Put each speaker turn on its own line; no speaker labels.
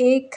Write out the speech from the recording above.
1